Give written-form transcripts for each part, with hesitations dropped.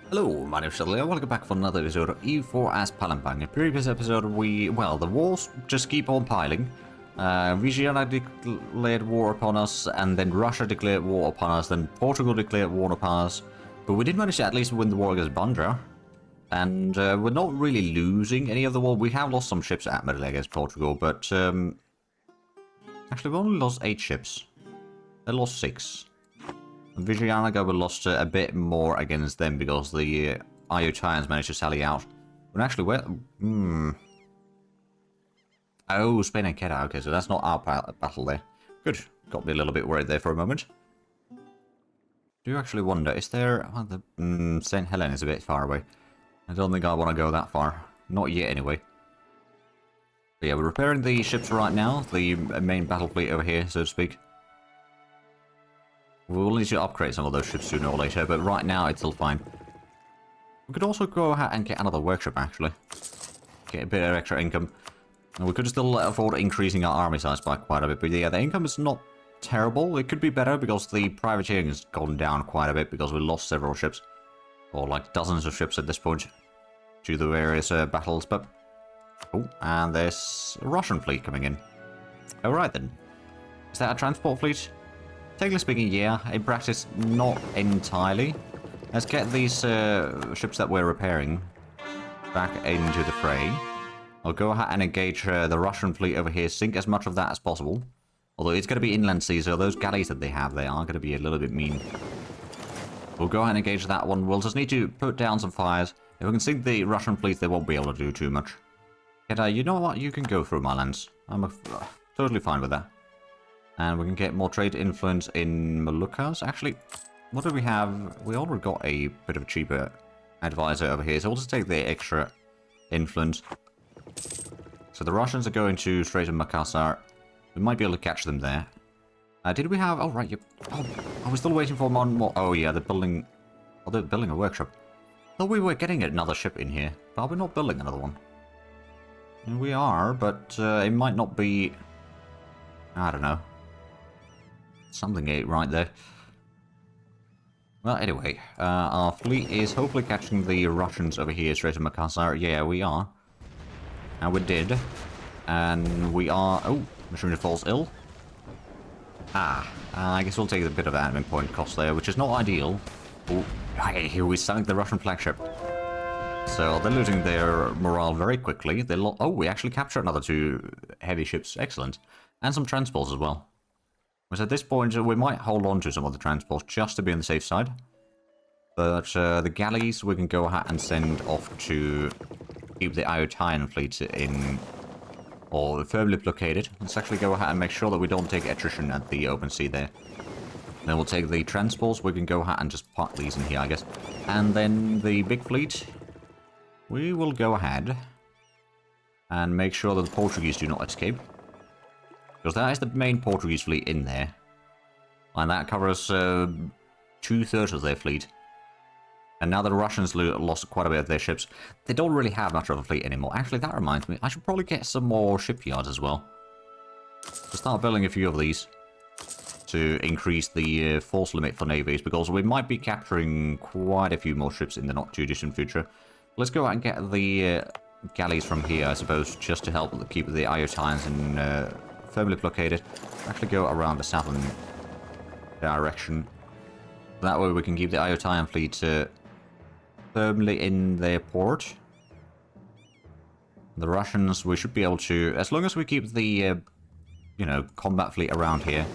Hello, my name is Zhatelier. Welcome back for another episode of EU4 as Palembang. In previous episode, the wars just keep on piling. Vienna declared war upon us, and then Russia declared war upon us, then Portugal declared war upon us. But we did manage to at least win the war against Bandra. And we're not really losing any of the war. We have lost some ships at Malaya against Portugal, but actually we only lost 8 ships. They lost 6. Vijayanagar we lost a bit more against them because the Iotans managed to sally out. But actually, where... Oh, Spain and Kedah. Okay, so that's not our battle there. Good. Got me a little bit worried there for a moment. Do you actually wonder, is there... Well, the St. Helena is a bit far away. I don't think I want to go that far. Not yet, anyway. But yeah, we're repairing the ships right now. The main battle fleet over here, so to speak. We'll need to upgrade some of those ships sooner or later, but right now it's still fine. We could also go ahead and get another workshop, actually. Get a bit of extra income. And we could still afford increasing our army size by quite a bit, but yeah, the income is not terrible. It could be better because the privateering has gone down quite a bit because we lost several ships. Or like dozens of ships at this point. Due to the various battles, but... Oh, and there's a Russian fleet coming in. Alright then. Is that a transport fleet? Technically speaking, yeah. In practice, not entirely. Let's get these ships that we're repairing back into the fray. I'll go ahead and engage the Russian fleet over here, sink as much of that as possible. Although it's going to be inland sea, so those galleys that they have, they are going to be a little bit mean. We'll go ahead and engage that one. We'll just need to put down some fires. If we can sink the Russian fleet, they won't be able to do too much. But you know what? You can go through my lands. I'm totally fine with that. And we can get more trade influence in Moluccas. Actually, what do we have? We already got a bit of a cheaper advisor over here, so we'll just take the extra influence. So the Russians are going to Strait of Makassar. We might be able to catch them there. Did we have... Oh, right. Oh, I was still waiting for one more... Oh, yeah, they're building... Oh, they're building a workshop. Thought we were getting another ship in here, but we're not building another one. And we are, but it might not be... I don't know. Something ain't right there. Well, anyway, our fleet is hopefully catching the Russians over here straight to Makassar. Yeah, we are. And we did. And we are... Oh, machinery falls ill. I guess we'll take a bit of admin point cost there, which is not ideal. Oh, here we sank the Russian flagship. So they're losing their morale very quickly. Oh, we actually captured another 2 heavy ships. Excellent. And some transports as well. Because at this point, we might hold on to some of the transports just to be on the safe side. But the galleys we can go ahead and send off to keep the Iotan fleet in, or firmly blockaded. Let's actually go ahead and make sure that we don't take attrition at the open sea there. Then we'll take the transports. We can go ahead and just park these in here, I guess. And then the big fleet, we will go ahead and make sure that the Portuguese do not escape. Because that is the main Portuguese fleet in there. And that covers 2/3 of their fleet. And now the Russians lost quite a bit of their ships. They don't really have much of a fleet anymore. Actually, that reminds me, I should probably get some more shipyards as well. To start building a few of these. To increase the force limit for navies. Because we might be capturing quite a few more ships in the not too distant future. Let's go out and get the galleys from here, I suppose. Just to help keep the Iotans in... firmly blockaded. Actually go around the southern direction. That way we can keep the Iotan fleet firmly in their port. The Russians, we should be able to, as long as we keep the, combat fleet around here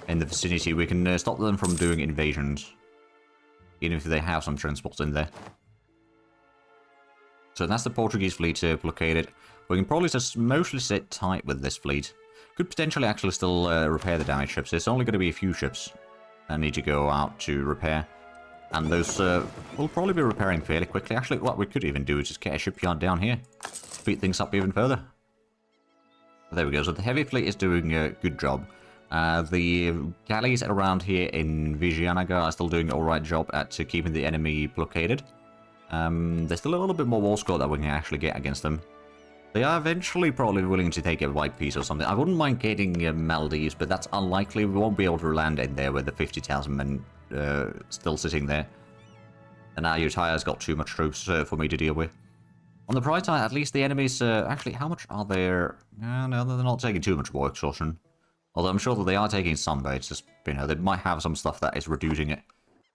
in the vicinity, we can stop them from doing invasions. Even if they have some transports in there. So that's the Portuguese fleet blockaded. We can probably just mostly sit tight with this fleet. Could potentially actually still repair the damaged ships. There's only going to be a few ships that need to go out to repair. And those will probably be repairing fairly quickly. Actually, what we could even do is just get a shipyard down here. Speed things up even further. There we go. So the heavy fleet is doing a good job. The galleys around here in Vijayanagar are still doing an alright job at keeping the enemy blockaded. There's still a little bit more war score that we can actually get against them. They are eventually probably willing to take a white piece or something. I wouldn't mind getting Maldives, but that's unlikely. We won't be able to land in there with the 50,000 men still sitting there. And now Zhatelier got too much troops for me to deal with. On the bright side, at least the enemies... actually, how much are there? No, they're not taking too much war exhaustion. Although I'm sure that they are taking some, but it's just, you know, they might have some stuff that is reducing it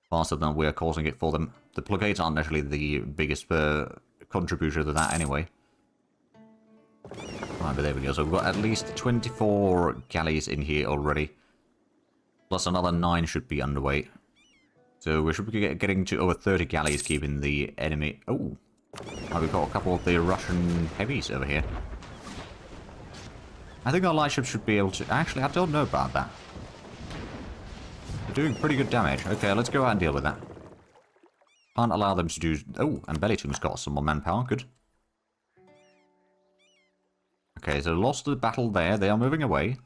faster than we're causing it for them. The blockades aren't necessarily the biggest contributor to that anyway. Right, but there we go. So we've got at least 24 galleys in here already. Plus another 9 should be underway. So we should be getting to over 30 galleys keeping the enemy... Oh! We've got a couple of the Russian heavies over here. I think our light ships should be able to... Actually, I don't know about that. They're doing pretty good damage. Okay, let's go out and deal with that. Can't allow them to do... Oh, and Bellytoon's got some more manpower. Good. Okay, so lost the battle there. They are moving away.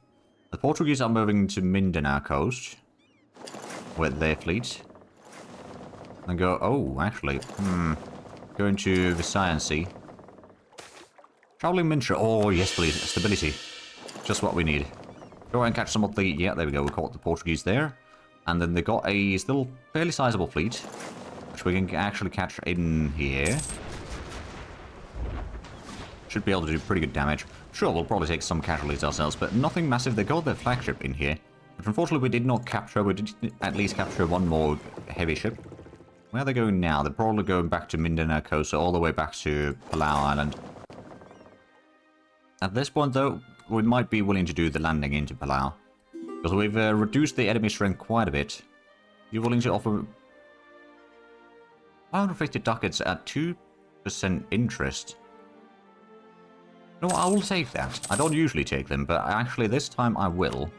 The Portuguese are moving to Mindanao coast with their fleet. And go... Oh, actually. Going to Visayan Sea. Traveling Mintra. Oh, yes, please. Stability. Just what we need. Go ahead and catch some of the... Yeah, there we go. We caught the Portuguese there. And then they got a still fairly sizable fleet, which we can actually catch in here. Should be able to do pretty good damage. Sure, we'll probably take some casualties ourselves, but nothing massive. They got their flagship in here, which unfortunately we did not capture. We did at least capture one more heavy ship. Where are they going now? They're probably going back to Mindanao coast, so all the way back to Palau Island. At this point, though, we might be willing to do the landing into Palau. Because we've reduced the enemy strength quite a bit. You're willing to offer 550 ducats at 2% interest. No, I will take that. I don't usually take them, but actually this time I will.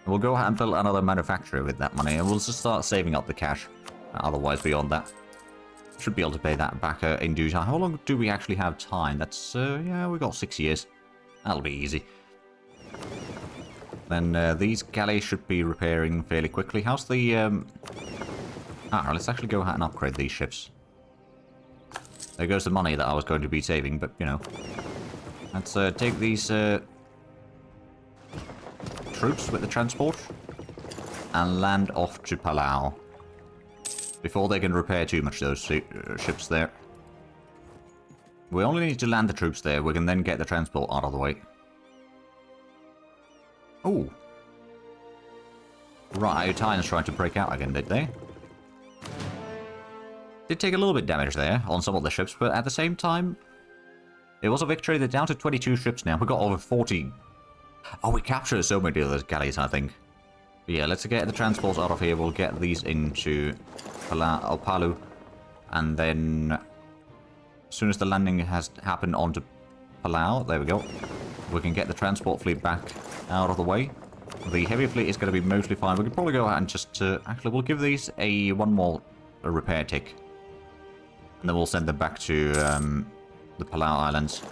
We'll go ahead and build another manufacturer with that money, and we'll just start saving up the cash. Otherwise, beyond that, should be able to pay that back in due time. How long do we actually have time? That's, yeah, we got 6 years. That'll be easy. Then these galleys should be repairing fairly quickly. How's the, let's actually go ahead and upgrade these ships. There goes the money that I was going to be saving, but, you know. Let's take these troops with the transport and land off to Palau. Before they can repair too much those ships there. We only need to land the troops there. We can then get the transport out of the way. Oh. Right, Italians trying to break out again, did they? Did take a little bit of damage there on some of the ships, but at the same time, it was a victory. They're down to 22 ships now. We got over 40. Oh, we captured so many of those galleys, I think. But yeah, let's get the transports out of here. We'll get these into Palau. And then, as soon as the landing has happened onto Palau, there we go. We can get the transport fleet back out of the way. The heavy fleet is going to be mostly fine. We could probably go ahead and just... actually, we'll give these one more repair tick. And then we'll send them back to the Palau Islands.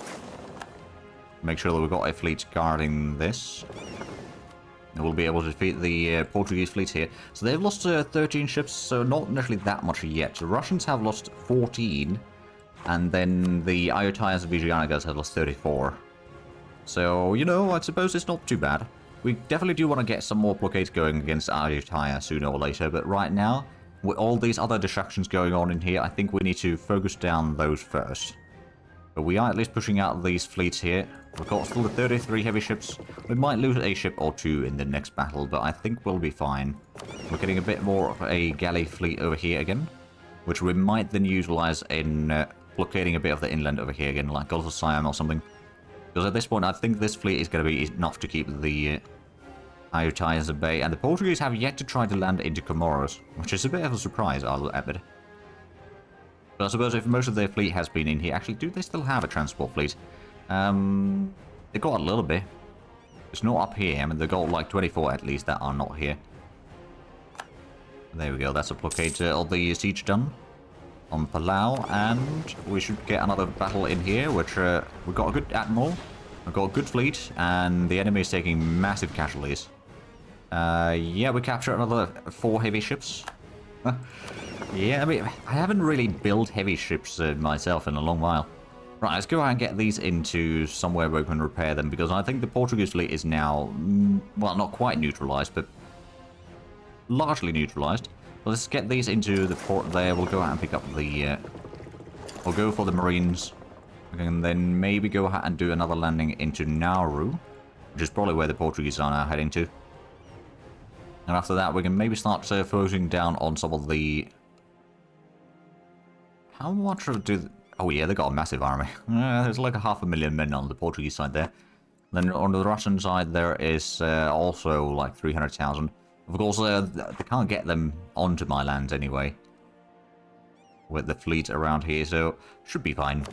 Make sure that we've got a fleet guarding this. And we'll be able to defeat the Portuguese fleet here. So they've lost 13 ships, so not necessarily that much yet. The Russians have lost 14. And then the Ayuthayas and Vijayanagas have lost 34. So, you know, I suppose it's not too bad. We definitely do want to get some more blockades going against Ayutthaya sooner or later, but right now, with all these other distractions going on in here, I think we need to focus down those first. But we are at least pushing out these fleets here. We've got still the 33 heavy ships. We might lose a ship or two in the next battle, but I think we'll be fine. We're getting a bit more of a galley fleet over here again, which we might then utilize in blockading a bit of the inland over here again, like Gulf of Siam or something. Because at this point, I think this fleet is going to be enough to keep the Ayuthayas at bay. And the Portuguese have yet to try to land into Comoros, which is a bit of a surprise, I'll admit. But I suppose if most of their fleet has been in here... Actually, do they still have a transport fleet? They got a little bit. It's not up here. I mean, they got like 24 at least that are not here. There we go. That's a blockade of the siege done on Palau, and we should get another battle in here, which we've got a good admiral, we've got a good fleet, and the enemy is taking massive casualties. Yeah, we captured another 4 heavy ships. Yeah, I mean, I haven't really built heavy ships myself in a long while. Right, let's go ahead and get these into somewhere where we can repair them, because I think the Portuguese fleet is now, well, not quite neutralized, but largely neutralized. Let's get these into the port there. We'll go out and pick up the... we'll go for the Marines. And then maybe go ahead and do another landing into Nauru, which is probably where the Portuguese are now heading to. And after that, we can maybe start focusing down on some of the... How much do... Oh yeah, they got a massive army. There's like 500,000 men on the Portuguese side there. Then on the Russian side, there is also like 300,000. Of course, they can't get them onto my lands anyway, with the fleet around here, so should be fine.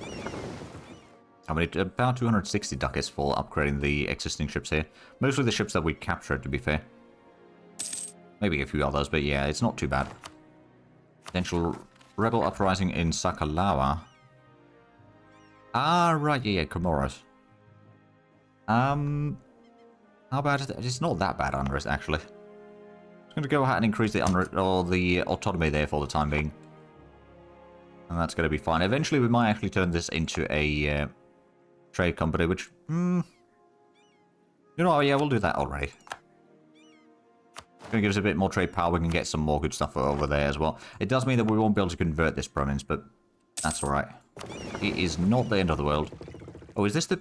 I mean, about 260 ducats for upgrading the existing ships here. Mostly the ships that we captured, to be fair. Maybe a few others, but yeah, it's not too bad. Potential rebel uprising in Sakalawa. Ah, right, yeah, Comoros. How bad is it? It's not that bad unrest, actually. I'm going to go ahead and increase the unrest, or the autonomy there for the time being. And that's going to be fine. Eventually, we might actually turn this into a trade company, which... you know, yeah, we'll do that already. Going to give us a bit more trade power. We can get some more good stuff over there as well. It does mean that we won't be able to convert this province, but that's alright. It is not the end of the world. Oh, is this the...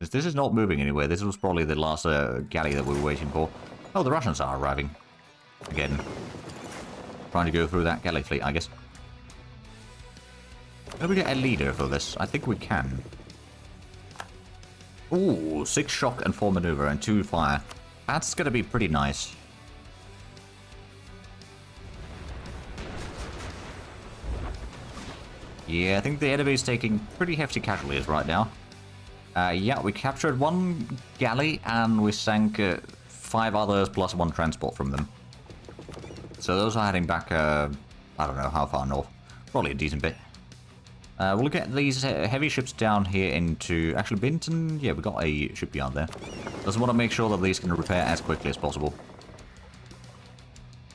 This is not moving anywhere. This was probably the last galley that we were waiting for. Oh, the Russians are arriving. Again. Trying to go through that galley fleet, I guess. Can we get a leader for this? I think we can. Ooh, 6 shock and 4 maneuver and 2 fire. That's going to be pretty nice. Yeah, I think the enemy is taking pretty hefty casualties right now. Yeah, we captured 1 galley and we sank 5 others plus 1 transport from them. So those are heading back, I don't know how far north. Probably a decent bit. We'll get these heavy ships down here into... Actually, Binton... Yeah, we got a shipyard there. Just want to make sure that these can repair as quickly as possible.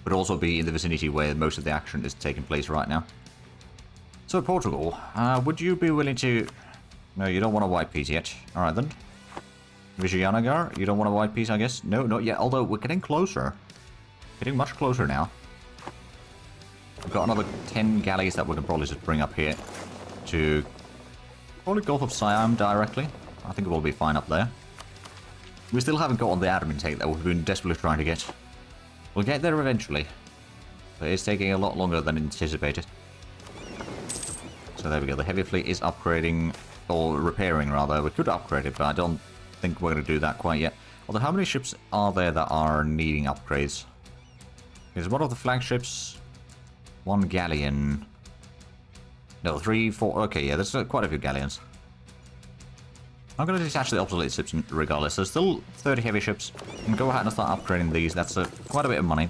But also be in the vicinity where most of the action is taking place right now. So, Portugal, would you be willing to... No, you don't want a white piece yet. Alright then. Vijayanagar, you don't want a white piece, I guess? No, not yet. Although, we're getting closer. Getting much closer now. We've got another 10 galleys that we can probably just bring up here. To probably Gulf of Siam directly. I think we'll be fine up there. We still haven't got on the admin tank that we've been desperately trying to get. We'll get there eventually. But it's taking a lot longer than anticipated. So there we go. The heavy fleet is upgrading, or repairing rather. We could upgrade it, but I don't think we're going to do that quite yet. Although how many ships are there that are needing upgrades? There's one of the flagships, 1 galleon. No, 3, 4... Okay, yeah, there's quite a few galleons. I'm going to detach the obsolete ships regardless. There's still 30 heavy ships. And go ahead and start upgrading these. That's quite a bit of money.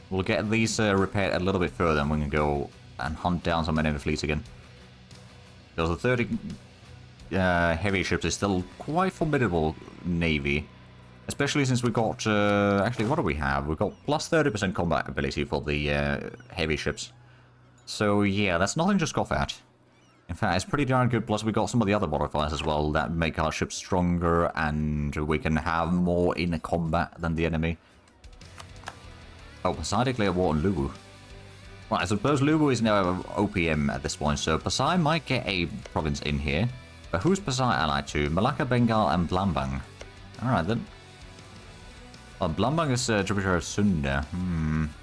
We'll get these repaired a little bit further and we can go and hunt down some enemy fleets again. Because the 30 heavy ships is still quite formidable navy. Especially since we got... actually, what do we have? We've got plus 30% combat ability for the heavy ships. So yeah, that's nothing to scoff at. In fact, it's pretty darn good, plus we got some of the other modifiers as well that make our ships stronger and we can have more in combat than the enemy. Oh, Pasai declared war on Luwu. Well, I suppose Luwu is now OPM at this point, so Pasai might get a province in here. But who's Pasai allied to? Malacca, Bengal, and Palembang. Alright then. Well, Palembang is tributary of Sunda.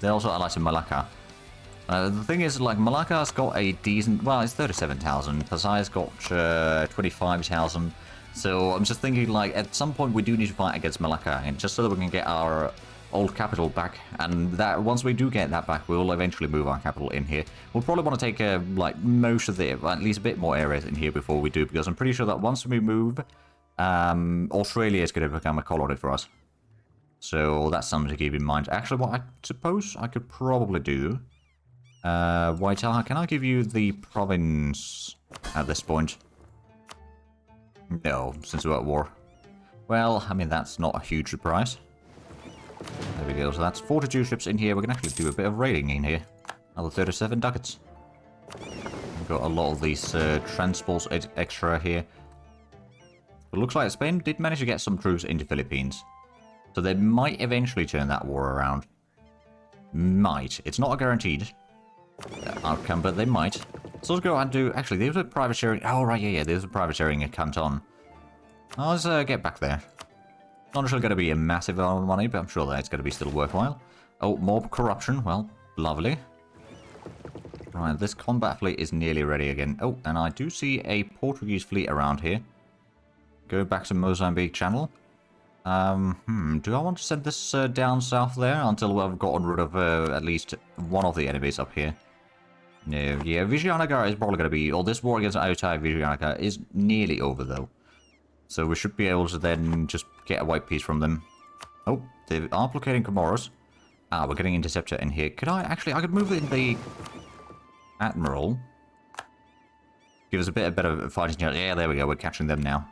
They're also allied to Malacca. The thing is, like, Malacca's got a decent... Well, it's 37,000. Pasai's got 25,000. So I'm just thinking, like, at some point we do need to fight against Malacca, and just so that we can get our old capital back. And that once we do get that back, we will eventually move our capital in here. We'll probably want to take, like, most of the... at least a bit more areas in here before we do, because I'm pretty sure that once we move, Australia is going to become a colony for us. So that's something to keep in mind. Actually, what I suppose I could probably do... Waitara, can I give you the province at this point? No, since we're at war. Well, I mean, that's not a huge surprise. There we go, so that's 42 ships in here. We can actually do a bit of raiding in here. Another 37 ducats. We've got a lot of these transports extra here. It looks like Spain did manage to get some troops into Philippines. So they might eventually turn that war around. might. It's not a guaranteed outcome, but they might. So let's go and do... Actually, there's a privateering... Oh, right, yeah, there's a privateering at Canton. Oh, let's get back there. Not sure going to be a massive amount of money, but I'm sure that it's going to be still worthwhile. Oh, more corruption. Well, lovely. Right, this combat fleet is nearly ready again. Oh, and I do see a Portuguese fleet around here. Go back to Mozambique Channel. Do I want to send this down south there until we've gotten rid of at least one of the enemies up here? No, yeah, Vijayanagar is probably going to be... Or this war against Ayutthaya Vijayanagar is nearly over, though. So we should be able to then just get a white piece from them. Oh, they are blockading Comoros. Ah, we're getting Interceptor in here. Could I... Actually, I could move in the... Admiral. Give us a bit of better fighting chance. Yeah, there we go. We're catching them now.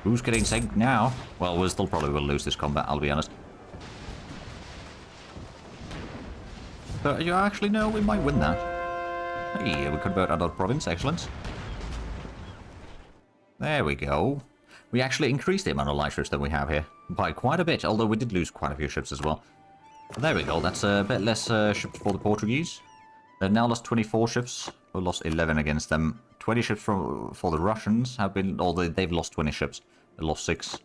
Who's getting sank now? Well, we still probably will lose this combat, I'll be honest. But you actually know we might win that. Hey, we convert another province. Excellent. There we go. We actually increased the amount of light ships that we have here by quite a bit, although we did lose quite a few ships as well. There we go. That's a bit less ships for the Portuguese. They've now lost 24 ships. We lost 11 against them. 20 ships for the Russians have been... Or they've lost 20 ships. They lost 6.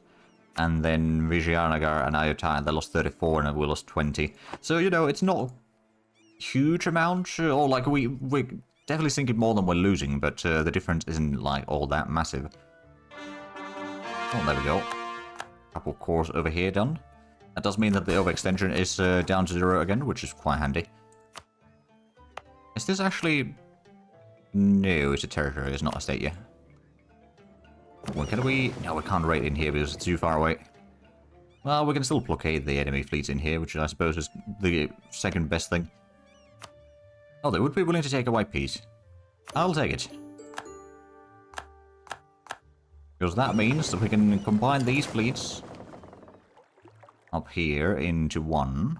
And then Vijayanagar and Ayutthaya, they lost 34 and we lost 20. So, you know, it's not a huge amount. Or, like, we're definitely sinking more than we're losing. But the difference isn't, like, all that massive. Oh, there we go. Couple cores over here done. That does mean that the overextension is down to 0 again, which is quite handy. Is this actually... No, it's a territory, it's not a state yet. Well, can we... No, we can't raid in here because it's too far away. Well, we can still blockade the enemy fleets in here, which I suppose is the second best thing. Oh, they would be willing to take a white piece. I'll take it. Because that means that we can combine these fleets up here into one.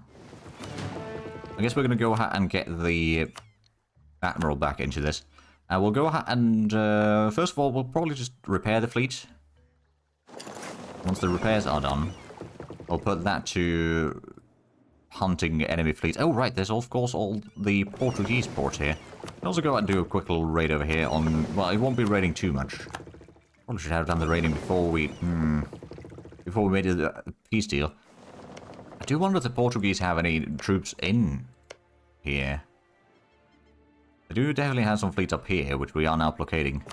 I guess we're going to go ahead and get the Admiral back into this. We'll go ahead and, first of all, we'll probably just repair the fleet. Once the repairs are done, we'll put that to hunting enemy fleets. Oh, right, there's, of course, all the Portuguese ports here. I'll also go ahead and do a quick little raid over here on... Well, it won't be raiding too much. Probably should have done the raiding before we... Before we made a peace deal. I do wonder if the Portuguese have any troops in here. They do definitely have some fleets up here, which we are now blockading.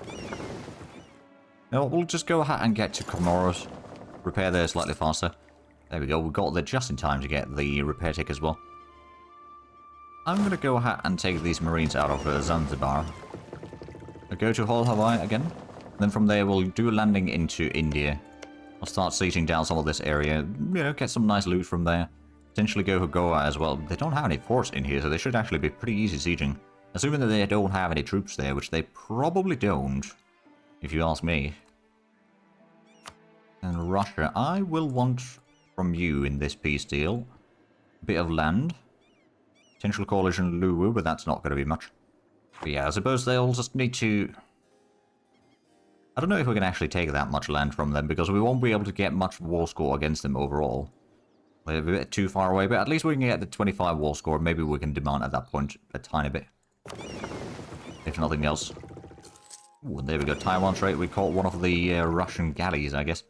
Now, we'll just go ahead and get to Comoros. Repair there slightly faster. There we go, we got there just in time to get the repair tick as well. I'm going to go ahead and take these marines out of Zanzibar. I'll go to Hull Hawaii again. Then from there, we'll do a landing into India. I'll start sieging down some of this area, you know, get some nice loot from there. Potentially go for Goa as well. They don't have any forts in here, so they should actually be pretty easy sieging. Assuming that they don't have any troops there, which they probably don't, if you ask me. And Russia, I will want from you in this peace deal a bit of land. Potential coalition Luwu, but that's not going to be much. But yeah, I suppose they'll just need to... I don't know if we can actually take that much land from them, because we won't be able to get much war score against them overall. They're a bit too far away, but at least we can get the 25 war score. Maybe we can demand at that point a tiny bit. If nothing else. Ooh, there we go. Taiwan trade. We caught one of the Russian galleys, I guess.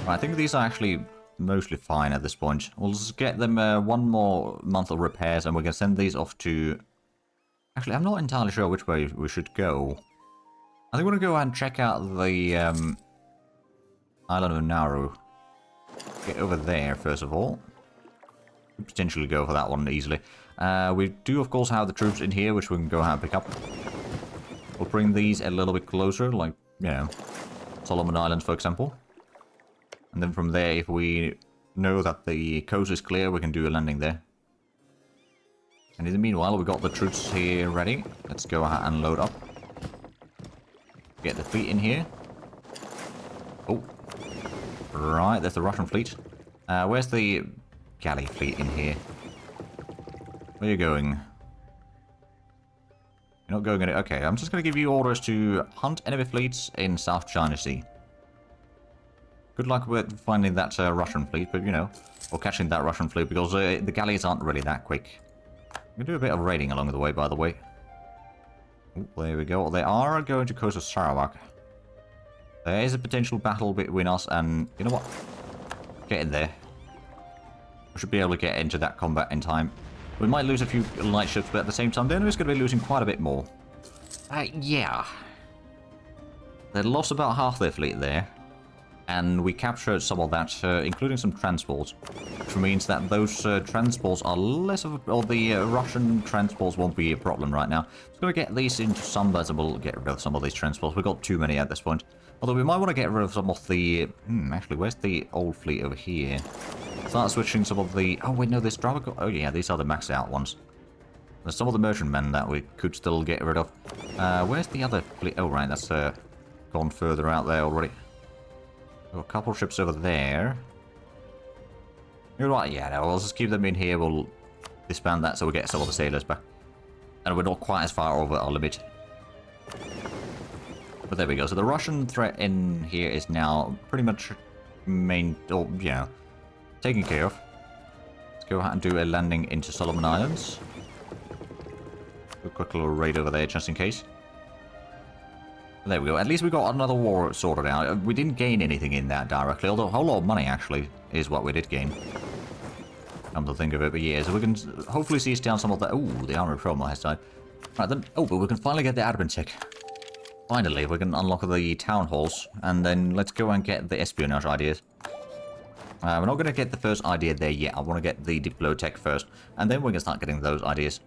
Right, I think these are actually mostly fine at this point. We'll just get them 1 more month of repairs, and we can send these off to... Actually, I'm not entirely sure which way we should go. I think we're going to go ahead and check out the island of Nauru. Get over there, first of all. Potentially go for that one easily. We do, of course, have the troops in here, which we can go ahead and pick up. We'll bring these a little bit closer, like, you know, Solomon Islands, for example. And then from there, if we know that the coast is clear, we can do a landing there. And in the meanwhile, we've got the troops here ready. Let's go ahead and load up. Get the fleet in here. Oh. Right, there's the Russian fleet. Where's the galley fleet in here? Where are you going? You're not going any... Okay, I'm just going to give you orders to hunt enemy fleets in South China Sea. Good luck with finding that Russian fleet, but you know, or catching that Russian fleet, because the galleys aren't really that quick. We can do a bit of raiding along the way, by the way. Ooh, there we go. They are going to coast of Sarawak. There is a potential battle between us and... You know what? Get in there. We should be able to get into that combat in time. We might lose a few light ships, but at the same time, the enemy's going to be losing quite a bit more. Yeah. They lost about half their fleet there. And we captured some of that, including some transports. Which means that those transports are less of a... Or the Russian transports won't be a problem right now. Just going to get these into some and we'll get rid of some of these transports. We've got too many at this point. Although we might want to get rid of some of the... actually, where's the old fleet over here? Start switching some of the... Oh, wait, no, there's Dravico... Oh, yeah, these are the maxed out ones. There's some of the merchantmen that we could still get rid of. Where's the other fleet? Oh, right, that's gone further out there already. Got a couple ships over there. You're right, yeah, no, we'll just keep them in here. We'll disband that so we get some of the sailors back. And we're not quite as far over our limit. But there we go. So the Russian threat in here is now pretty much taken care of. Let's go ahead and do a landing into Solomon Islands. A quick little raid over there just in case. There we go. At least we got another war sorted out. We didn't gain anything in that directly, although a whole lot of money actually is what we did gain. Come to think of it, but yeah, so we can hopefully seize down some of the... Ooh, the armory from my side. Right then. Oh, but we can finally get the admin tech. Finally, we can unlock the town halls, and then let's go and get the espionage ideas. We're not going to get the first idea there yet. I want to get the Diplo tech first, and then we can start getting those ideas.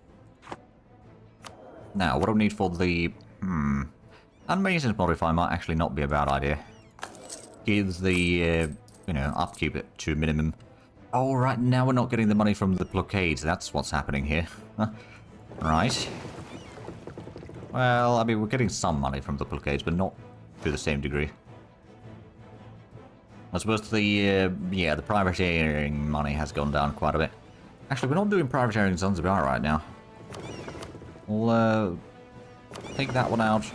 Now, what do we need for the... Animations modifier might actually not be a bad idea. Give the, upkeep it to minimum. Oh, right, now we're not getting the money from the blockades. That's what's happening here. Right. Well, I mean, we're getting some money from the blockades, but not to the same degree. I suppose the privateering money has gone down quite a bit. Actually, we're not doing privateering in Zanzibar right now. We'll, take that one out.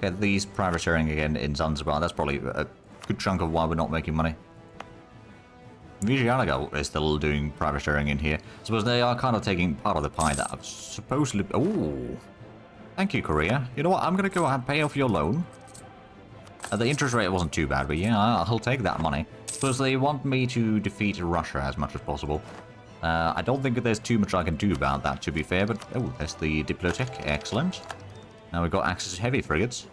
Get these privateering again in Zanzibar. That's probably a good chunk of why we're not making money. Vijayanagar is still doing privateering in here. I suppose they are kind of taking part of the pie that I've supposedly... Oh! Thank you, Korea. You know what? I'm going to go and pay off your loan. The interest rate wasn't too bad, but yeah, I'll take that money. Suppose they want me to defeat Russia as much as possible. I don't think that there's too much I can do about that, to be fair, but... Oh, there's the Diplotech. Excellent. Now we've got access to heavy frigates.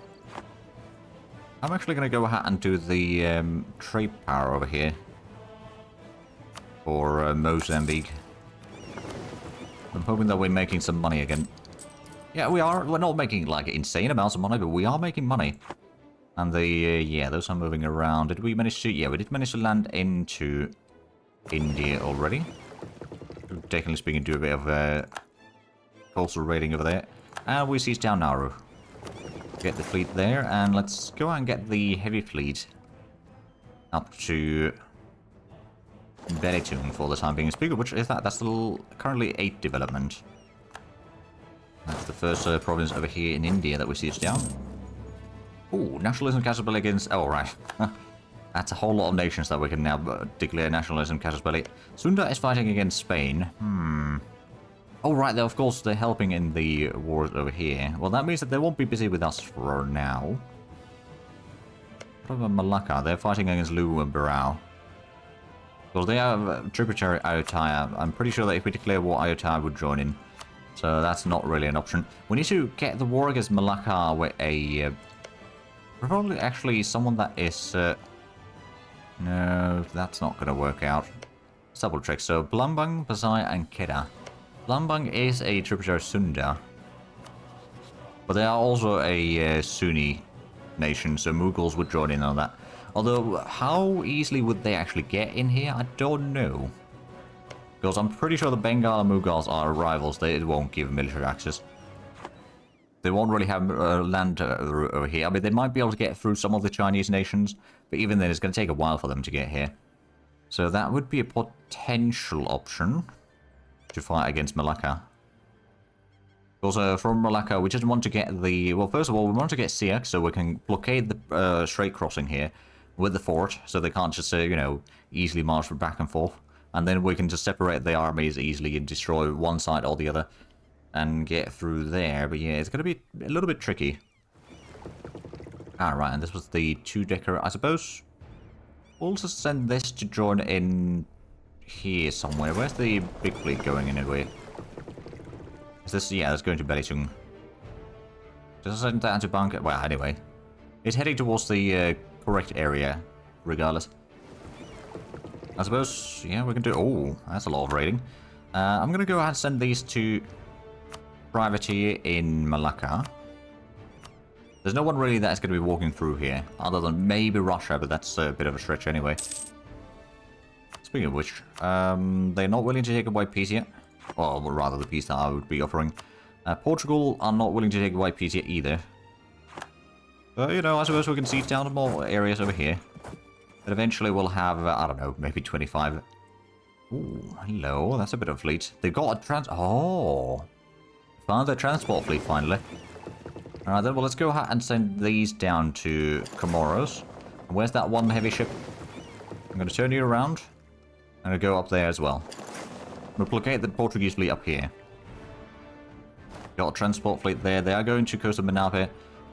I'm actually going to go ahead and do the trade power over here. For Mozambique. I'm hoping that we're making some money again. Yeah, we are. We're not making, like, insane amounts of money, but we are making money. And the, those are moving around. Did we manage to... Yeah, we did manage to land into India already. Technically speaking, do a bit of coastal raiding over there. And we seize down Nauru. Get the fleet there, and let's go and get the heavy fleet up to Belitung for the time being. Speaking of which, is that's still currently 8 development. That's the first province over here in India that we siege down. Oh, nationalism casus belli against... Oh, right. That's a whole lot of nations that we can now declare nationalism casus belli. Sunda is fighting against Spain. Oh, right, of course, they're helping in the wars over here. Well, that means that they won't be busy with us for now. What about Malacca? They're fighting against Lu and Barao. Well, they have tributary Ayutthaya. I'm pretty sure that if we declare war, Ayutthaya would join in. So that's not really an option. We need to get the war against Malacca with a... probably actually someone that is... no, that's not going to work out. Let's double check. So, Palembang, Pasai, and Kedah. Palembang is a tributary Sunda. But they are also a Sunni nation, so Mughals would join in on that. Although, how easily would they actually get in here? I don't know. Because I'm pretty sure the Bengal and Mughals are rivals. They won't give military access. They won't really have land over here. I mean, they might be able to get through some of the Chinese nations, but even then, it's going to take a while for them to get here. So that would be a potential option to fight against Malacca. Also, from Malacca, we just want to get the... Well, first of all, we want to get Siak, so we can blockade the strait crossing here. with the fort, so they can't just, you know, easily march back and forth. And then we can just separate the armies easily and destroy one side or the other and get through there. But yeah, it's going to be a little bit tricky. Alright, and this was the two-decker. I suppose we'll just send this to join in here somewhere. Where's the big fleet going in anyway? Is this? Yeah, it's going to Belitung. Just send that to bunker. Well, anyway. It's heading towards the correct area, regardless. I suppose, yeah, we can do... Oh, that's a lot of raiding. I'm going to go ahead and send these to Privateer in Malacca. There's no one really that's going to be walking through here, other than maybe Russia, but that's a bit of a stretch anyway. Speaking of which, they're not willing to take away peace yet. Or rather, the peace that I would be offering. Portugal are not willing to take away peace yet either. But, you know, I suppose we can siege down more areas over here. But eventually we'll have, I don't know, maybe 25. Ooh, hello, that's a bit of a fleet. They've got a Oh! Found their transport fleet, finally. Alright then, well, let's go ahead and send these down to Comoros. Where's that one heavy ship? I'm going to turn you around. I'm going to go up there as well. We'll blockade the Portuguese fleet up here. Got a transport fleet there. They are going to Costa Manape.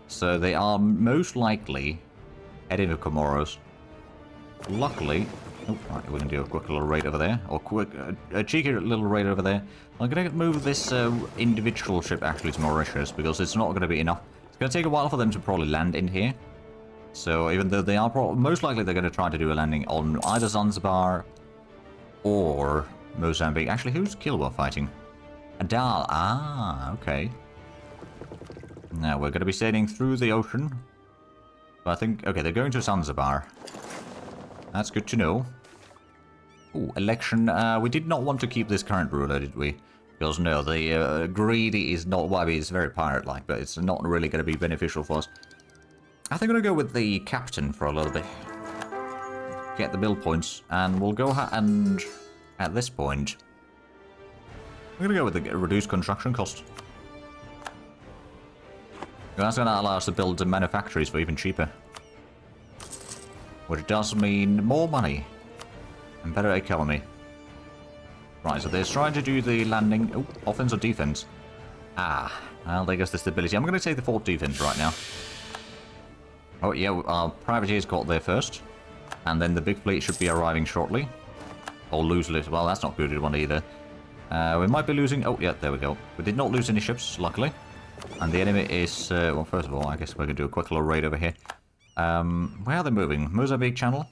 So they are most likely heading to Comoros. Luckily... Oh, right, we can do a quick little raid over there. Or a cheeky little raid over there. I'm going to move this individual ship actually to Mauritius, because it's not going to be enough. It's going to take a while for them to probably land in here. So even though they are most likely they're going to try to do a landing on either Zanzibar or Mozambique. Actually, who's Kilwa fighting? Adal. Ah, okay. Now we're going to be sailing through the ocean. But I think... Okay, they're going to Zanzibar. That's good to know. Ooh, election. We did not want to keep this current ruler, did we? Because no, the greedy is not... Well, I mean, it's very pirate-like, but it's not really going to be beneficial for us. I think I'm going to go with the captain for a little bit. Get the build points, and we'll go ahead and... At this point... I'm going to go with the reduced construction cost. That's going to allow us to build manufactories for even cheaper. Which does mean more money. And better economy. Right, so they're trying to do the landing... Oh, offense or defense? Ah, well, there goes the stability. I'm going to take the fort defense right now. Oh, yeah, our privateers got there first. And then the big fleet should be arriving shortly. Or lose a little... Well, that's not good one either. We might be losing... Oh, yeah, there we go. We did not lose any ships, luckily. And the enemy is... well, first of all, I guess we're going to do a quick little raid over here. Where are they moving? Mozambique Channel?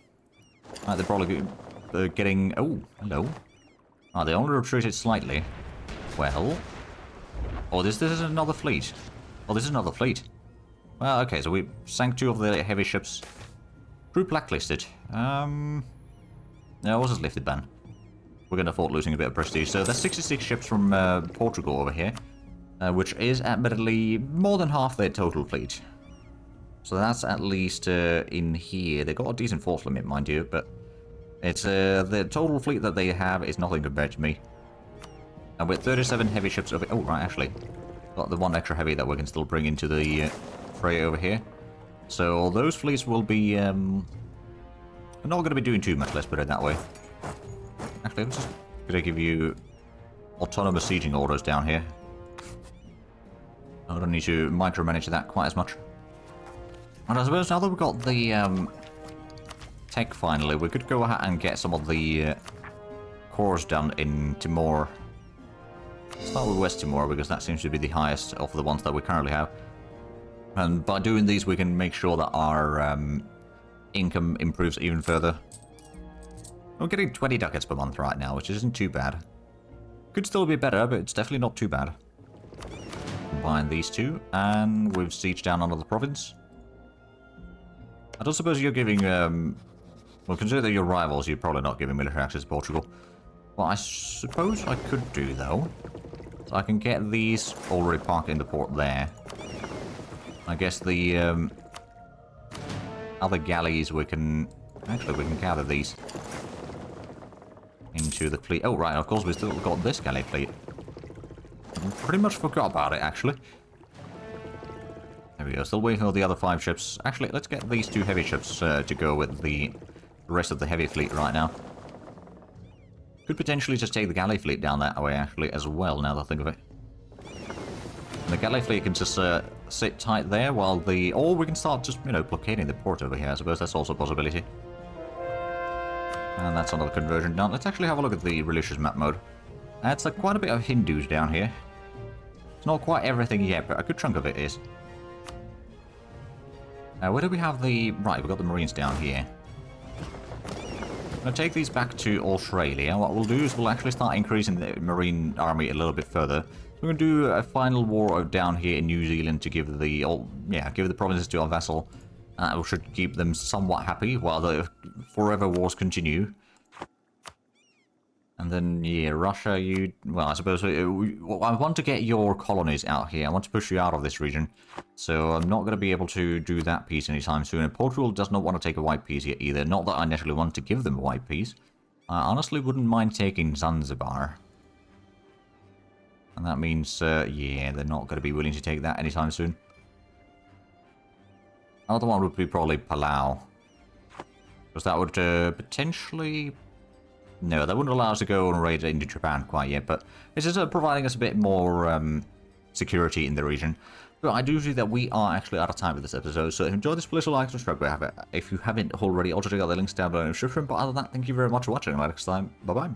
Right, they're probably getting... Oh, hello. Oh, they only retreated slightly. Well... Oh, this is another fleet. Oh, this is another fleet. Well, okay, so we sank 2 of the heavy ships. Crew blacklisted. No, it was just lifted ban. We're going to afford losing a bit of prestige. So there's 66 ships from Portugal over here. Which is admittedly more than half their total fleet. So that's at least in here. They've got a decent force limit, mind you, but it's the total fleet that they have is nothing compared to me. And with 37 heavy ships over... Oh, right, actually. Got the 1 extra heavy that we can still bring into the fray over here. So those fleets will be... not going to be doing too much, let's put it that way. Actually, I'm just going to give you autonomous sieging orders down here. I don't need to micromanage that quite as much. And I suppose now that we've got the tech finally, we could go ahead and get some of the cores done in Timor. Start with West Timor, because that seems to be the highest of the ones that we currently have. And by doing these, we can make sure that our income improves even further. We're getting 20 ducats per month right now, which isn't too bad. Could still be better, but it's definitely not too bad. Combine these two, and we've sieged down another province. I don't suppose you're giving, well, consider your rivals, you're probably not giving military access to Portugal. What I suppose I could do, though, so I can get these already parked in the port there. I guess the, other galleys we can... Actually, we can gather these into the fleet. Oh, right, of course, we've still got this galley fleet. I pretty much forgot about it, actually. There we go. Still waiting for the other 5 ships. Actually, let's get these 2 heavy ships to go with the rest of the heavy fleet right now. Could potentially just take the galley fleet down that way, actually, as well, now that I think of it. And the galley fleet can just sit tight there while the... Or we can start just, you know, blockading the port over here. I suppose that's also a possibility. And that's another conversion done. Let's actually have a look at the religious map mode. It's quite a bit of Hindus down here. It's not quite everything yet, but a good chunk of it is. Where do we have the... Right, we've got the Marines down here. I'm going to take these back to Australia. What we'll do is we'll actually start increasing the Marine army a little bit further. We're going to do a final war down here in New Zealand to give the... give the provinces to our vassal. We should keep them somewhat happy while the forever wars continue. And then, yeah, Russia, you... Well, I suppose I want to get your colonies out here. I want to push you out of this region. So I'm not going to be able to do that piece anytime soon. And Portugal does not want to take a white piece yet either. Not that I necessarily want to give them a white piece. I honestly wouldn't mind taking Zanzibar. And that means, yeah, they're not going to be willing to take that anytime soon. Another one would be probably Palau. Because that would potentially... No, that wouldn't allow us to go and raid into Japan quite yet, but it's just providing us a bit more security in the region. But I do see that we are actually out of time with this episode, so if you enjoyed this, please like, subscribe if you haven't already. Also check out the links down below in the description, but other than that, thank you very much for watching, and next time, bye-bye.